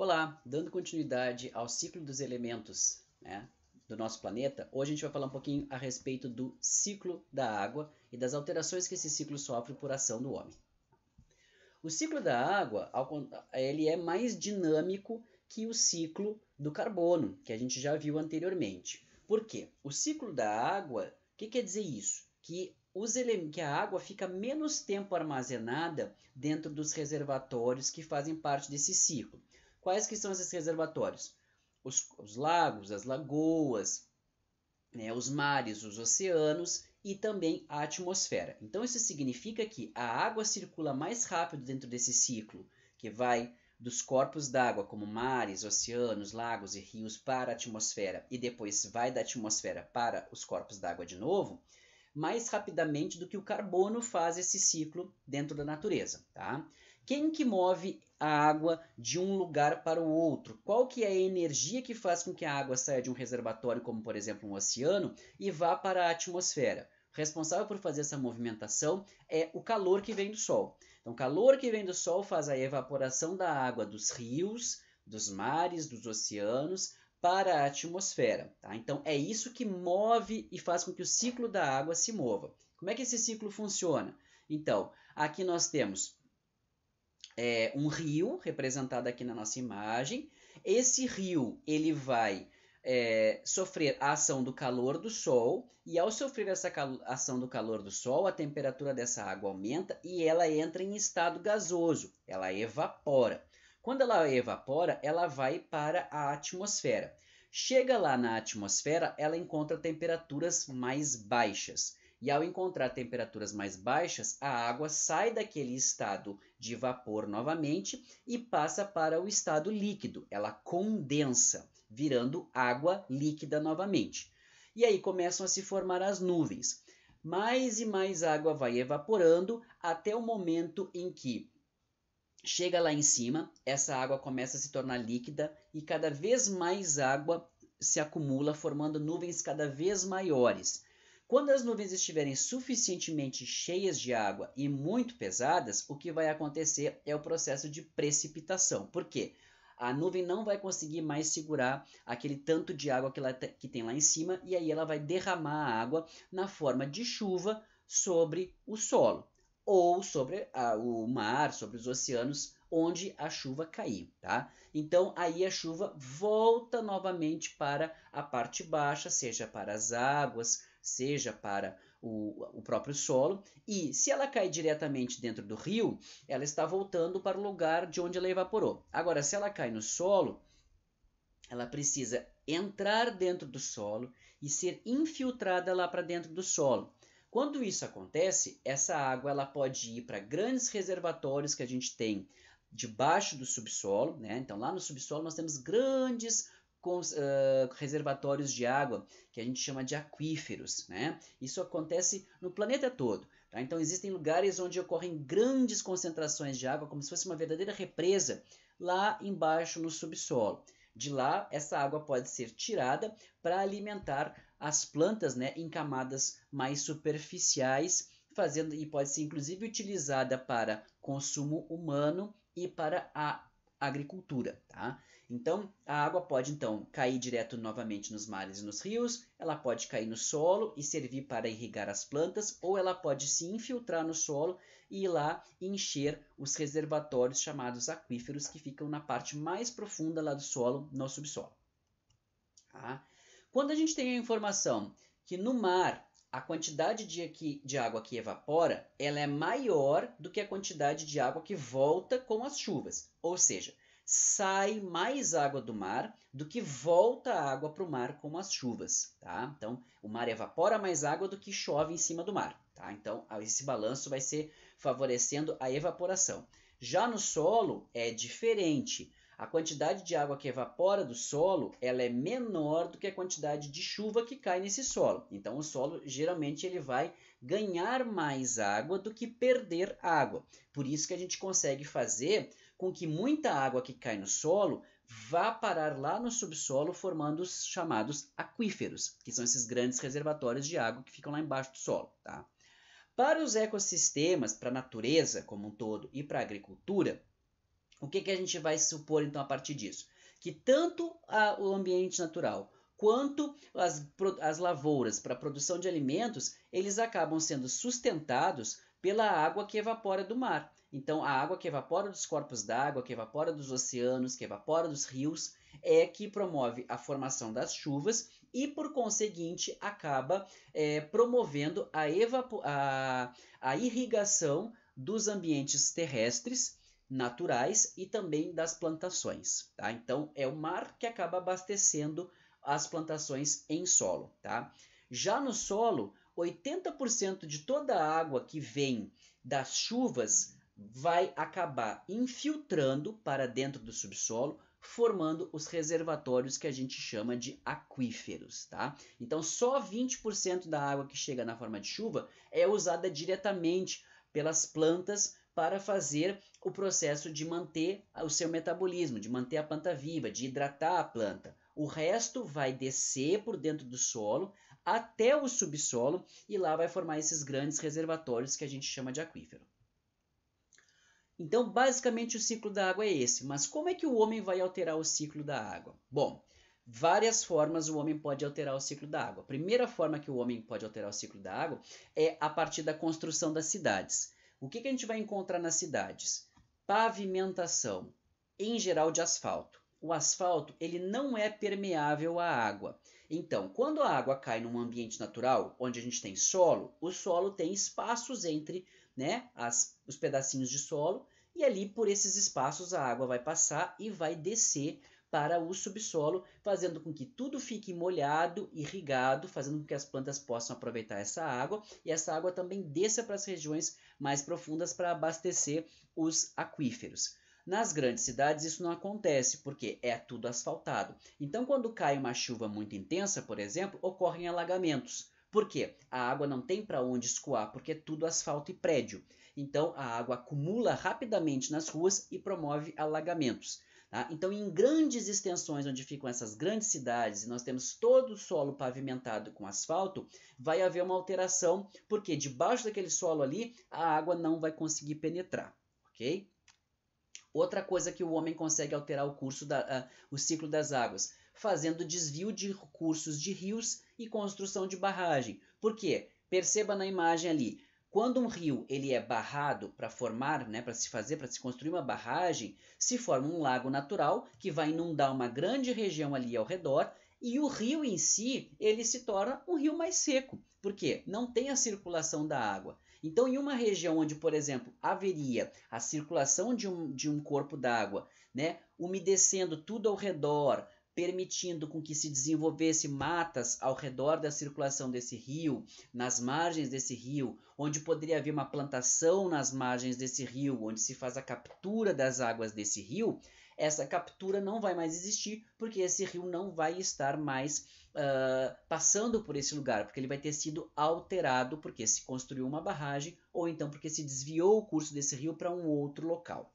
Olá, dando continuidade ao ciclo dos elementos, do nosso planeta, hoje a gente vai falar um pouquinho a respeito do ciclo da água e das alterações que esse ciclo sofre por ação do homem. O ciclo da água, ele é mais dinâmico que o ciclo do carbono, que a gente já viu anteriormente. Por quê? O ciclo da água, o que quer dizer isso? Que a água fica menos tempo armazenada dentro dos reservatórios que fazem parte desse ciclo. Quais que são esses reservatórios? Os lagos, as lagoas, os mares, os oceanos e também a atmosfera. Então isso significa que a água circula mais rápido dentro desse ciclo, que vai dos corpos d'água, como mares, oceanos, lagos e rios, para a atmosfera e depois vai da atmosfera para os corpos d'água de novo, mais rapidamente do que o carbono faz esse ciclo dentro da natureza, tá? Quem que move a água de um lugar para o outro? Qual que é a energia que faz com que a água saia de um reservatório, como por exemplo um oceano, e vá para a atmosfera? O responsável por fazer essa movimentação é o calor que vem do Sol. Então, o calor que vem do Sol faz a evaporação da água dos rios, dos mares, dos oceanos, para a atmosfera. Tá? Então, é isso que move e faz com que o ciclo da água se mova. Como é que esse ciclo funciona? Então, aqui nós temos um rio, representado aqui na nossa imagem. Esse rio ele vai sofrer a ação do calor do Sol, e ao sofrer essa ação do calor do Sol, a temperatura dessa água aumenta e ela entra em estado gasoso, ela evapora. Quando ela evapora, ela vai para a atmosfera. Chega lá na atmosfera, ela encontra temperaturas mais baixas. E ao encontrar temperaturas mais baixas, a água sai daquele estado de vapor novamente e passa para o estado líquido. Ela condensa, virando água líquida novamente. E aí começam a se formar as nuvens. Mais e mais água vai evaporando até o momento em que chega lá em cima, essa água começa a se tornar líquida e cada vez mais água se acumula, formando nuvens cada vez maiores. Quando as nuvens estiverem suficientemente cheias de água e muito pesadas, o que vai acontecer é o processo de precipitação. Por quê? A nuvem não vai conseguir mais segurar aquele tanto de água que tem lá em cima, e aí ela vai derramar a água na forma de chuva sobre o solo ou sobre o mar, sobre os oceanos, onde a chuva cair, tá? Então, aí a chuva volta novamente para a parte baixa, seja para as águas, seja para o próprio solo, e se ela cai diretamente dentro do rio, ela está voltando para o lugar de onde ela evaporou. Agora, se ela cai no solo, ela precisa entrar dentro do solo e ser infiltrada lá para dentro do solo. Quando isso acontece, essa água ela pode ir para grandes reservatórios que a gente tem debaixo do subsolo, né? Então lá no subsolo nós temos grandes reservatórios de água que a gente chama de aquíferos, né? Isso acontece no planeta todo. Tá? Então existem lugares onde ocorrem grandes concentrações de água, como se fosse uma verdadeira represa, lá embaixo no subsolo. De lá, essa água pode ser tirada para alimentar as plantas, né, em camadas mais superficiais, e pode ser inclusive utilizada para consumo humano e para a agricultura, tá? Então, a água pode então cair direto novamente nos mares e nos rios, ela pode cair no solo e servir para irrigar as plantas, ou ela pode se infiltrar no solo e ir lá encher os reservatórios chamados aquíferos, que ficam na parte mais profunda lá do solo, no subsolo. Tá? Quando a gente tem a informação que no mar a quantidade de água que evapora ela é maior do que a quantidade de água que volta com as chuvas, ou seja, sai mais água do mar do que volta a água para o mar com as chuvas. Tá? Então, o mar evapora mais água do que chove em cima do mar. Tá? Então, esse balanço vai ser favorecendo a evaporação. Já no solo é diferente. A quantidade de água que evapora do solo ela é menor do que a quantidade de chuva que cai nesse solo. Então, o solo geralmente ele vai ganhar mais água do que perder água. Por isso que a gente consegue fazer com que muita água que cai no solo vá parar lá no subsolo, formando os chamados aquíferos, que são esses grandes reservatórios de água que ficam lá embaixo do solo. Tá? Para os ecossistemas, para a natureza como um todo e para a agricultura, O que a gente vai supor então a partir disso? Que tanto o ambiente natural quanto as lavouras para a produção de alimentos, eles acabam sendo sustentados pela água que evapora do mar. Então, a água que evapora dos corpos d'água, que evapora dos oceanos, que evapora dos rios, é que promove a formação das chuvas e, por conseguinte, acaba promovendo a irrigação dos ambientes terrestres naturais e também das plantações, tá? Então, é o mar que acaba abastecendo as plantações em solo, tá? Já no solo, 80% de toda a água que vem das chuvas vai acabar infiltrando para dentro do subsolo, formando os reservatórios que a gente chama de aquíferos, tá? Então, só 20% da água que chega na forma de chuva é usada diretamente pelas plantas para fazer o processo de manter o seu metabolismo, de manter a planta viva, de hidratar a planta. O resto vai descer por dentro do solo até o subsolo e lá vai formar esses grandes reservatórios que a gente chama de aquífero. Então, basicamente, o ciclo da água é esse. Mas como é que o homem vai alterar o ciclo da água? Bom, várias formas o homem pode alterar o ciclo da água. A primeira forma que o homem pode alterar o ciclo da água é a partir da construção das cidades. O que a gente vai encontrar nas cidades? Pavimentação, em geral de asfalto. O asfalto ele não é permeável à água. Então, quando a água cai num ambiente natural, onde a gente tem solo, o solo tem espaços entre, né, os pedacinhos de solo, e ali por esses espaços a água vai passar e vai descer para o subsolo, fazendo com que tudo fique molhado, irrigado, fazendo com que as plantas possam aproveitar essa água, e essa água também desça para as regiões mais profundas para abastecer os aquíferos. Nas grandes cidades isso não acontece, porque é tudo asfaltado. Então, quando cai uma chuva muito intensa, por exemplo, ocorrem alagamentos. Por quê? A água não tem para onde escoar, porque é tudo asfalto e prédio. Então, a água acumula rapidamente nas ruas e promove alagamentos. Tá? Então, em grandes extensões onde ficam essas grandes cidades e nós temos todo o solo pavimentado com asfalto, vai haver uma alteração, porque debaixo daquele solo ali, a água não vai conseguir penetrar, ok? Outra coisa que o homem consegue alterar o ciclo das águas, fazendo desvio de recursos de rios e construção de barragem. Por quê? Perceba na imagem ali, quando um rio ele é barrado para formar, né, para se construir uma barragem, se forma um lago natural que vai inundar uma grande região ali ao redor e o rio em si ele se torna um rio mais seco. Por quê? Não tem a circulação da água. Então, em uma região onde, por exemplo, haveria a circulação de um corpo d'água, né, umedecendo tudo ao redor, permitindo com que se desenvolvesse matas ao redor da circulação desse rio, nas margens desse rio, onde poderia haver uma plantação nas margens desse rio, onde se faz a captura das águas desse rio, essa captura não vai mais existir, porque esse rio não vai estar mais passando por esse lugar, porque ele vai ter sido alterado, porque se construiu uma barragem, ou então porque se desviou o curso desse rio para um outro local.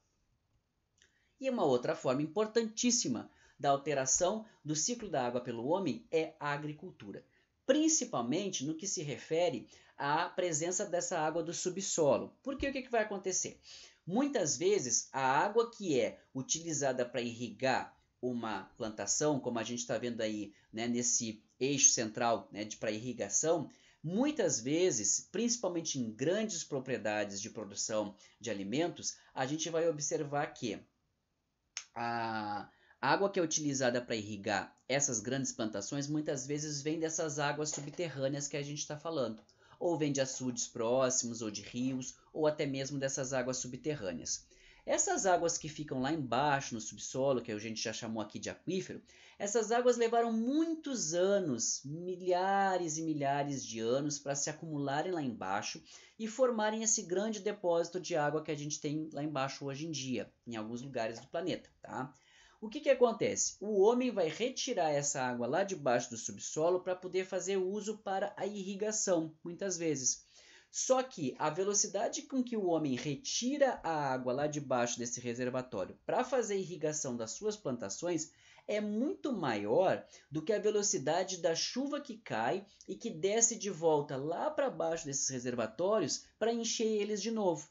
E uma outra forma importantíssima da alteração do ciclo da água pelo homem é a agricultura, principalmente no que se refere à presença dessa água do subsolo. Porque o que vai acontecer? Muitas vezes a água que é utilizada para irrigar uma plantação, como a gente está vendo aí, né, nesse eixo central, né, para irrigação, muitas vezes, principalmente em grandes propriedades de produção de alimentos, a gente vai observar que a água que é utilizada para irrigar essas grandes plantações muitas vezes vem dessas águas subterrâneas que a gente está falando, ou vem de açudes próximos, ou de rios, ou até mesmo dessas águas subterrâneas. Essas águas que ficam lá embaixo no subsolo, que a gente já chamou aqui de aquífero, essas águas levaram muitos anos, milhares e milhares de anos, para se acumularem lá embaixo e formarem esse grande depósito de água que a gente tem lá embaixo hoje em dia, em alguns lugares do planeta, tá? O que acontece? O homem vai retirar essa água lá debaixo do subsolo para poder fazer uso para a irrigação, muitas vezes. Só que a velocidade com que o homem retira a água lá debaixo desse reservatório para fazer a irrigação das suas plantações é muito maior do que a velocidade da chuva que cai e que desce de volta lá para baixo desses reservatórios para encher eles de novo.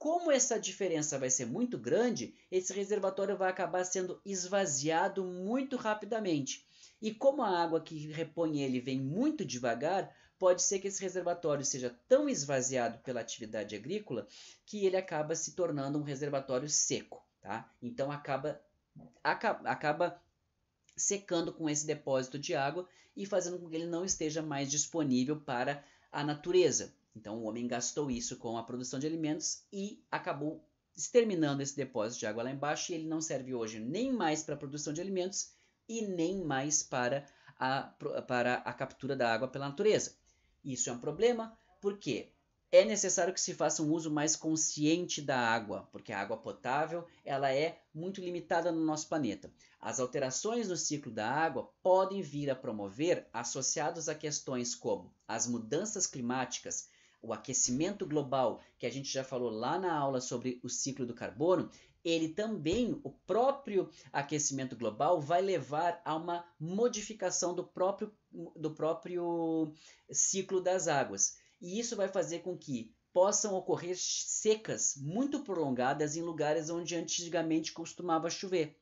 Como essa diferença vai ser muito grande, esse reservatório vai acabar sendo esvaziado muito rapidamente. E como a água que repõe ele vem muito devagar, pode ser que esse reservatório seja tão esvaziado pela atividade agrícola que ele acaba se tornando um reservatório seco, tá? Então acaba secando com esse depósito de água e fazendo com que ele não esteja mais disponível para a natureza. Então o homem gastou isso com a produção de alimentos e acabou exterminando esse depósito de água lá embaixo, e ele não serve hoje nem mais para a produção de alimentos e nem mais para a captura da água pela natureza. Isso é um problema porque é necessário que se faça um uso mais consciente da água, porque a água potável ela é muito limitada no nosso planeta. As alterações no ciclo da água podem vir a promover, associados a questões como as mudanças climáticas, o aquecimento global, que a gente já falou lá na aula sobre o ciclo do carbono. Ele também, o próprio aquecimento global, vai levar a uma modificação do próprio ciclo das águas. E isso vai fazer com que possam ocorrer secas muito prolongadas em lugares onde antigamente costumava chover.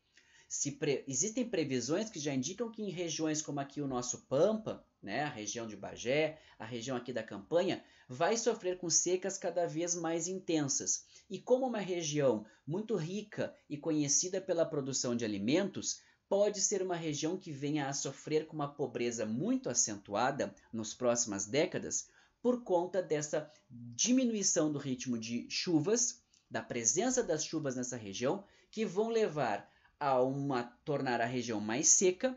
Existem previsões que já indicam que em regiões como aqui o nosso Pampa, né, a região de Bagé, a região aqui da Campanha, vai sofrer com secas cada vez mais intensas. E como uma região muito rica e conhecida pela produção de alimentos, pode ser uma região que venha a sofrer com uma pobreza muito acentuada nas próximas décadas, por conta dessa diminuição do ritmo de chuvas, da presença das chuvas nessa região, que vão levar a tornar a região mais seca,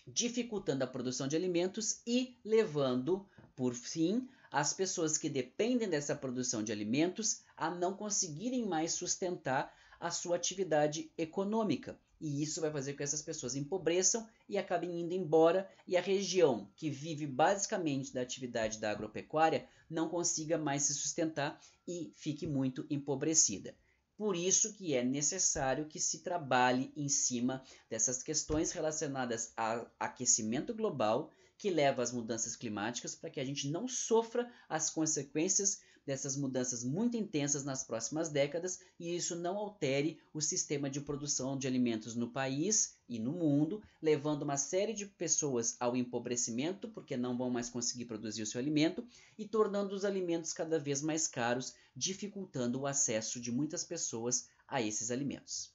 dificultando a produção de alimentos e levando, por fim, as pessoas que dependem dessa produção de alimentos a não conseguirem mais sustentar a sua atividade econômica. E isso vai fazer com que essas pessoas empobreçam e acabem indo embora, e a região que vive basicamente da atividade da agropecuária não consiga mais se sustentar e fique muito empobrecida. Por isso que é necessário que se trabalhe em cima dessas questões relacionadas ao aquecimento global, que leva às mudanças climáticas, para que a gente não sofra as consequências dessas mudanças muito intensas nas próximas décadas, e isso não altere o sistema de produção de alimentos no país e no mundo, levando uma série de pessoas ao empobrecimento, porque não vão mais conseguir produzir o seu alimento, e tornando os alimentos cada vez mais caros, dificultando o acesso de muitas pessoas a esses alimentos.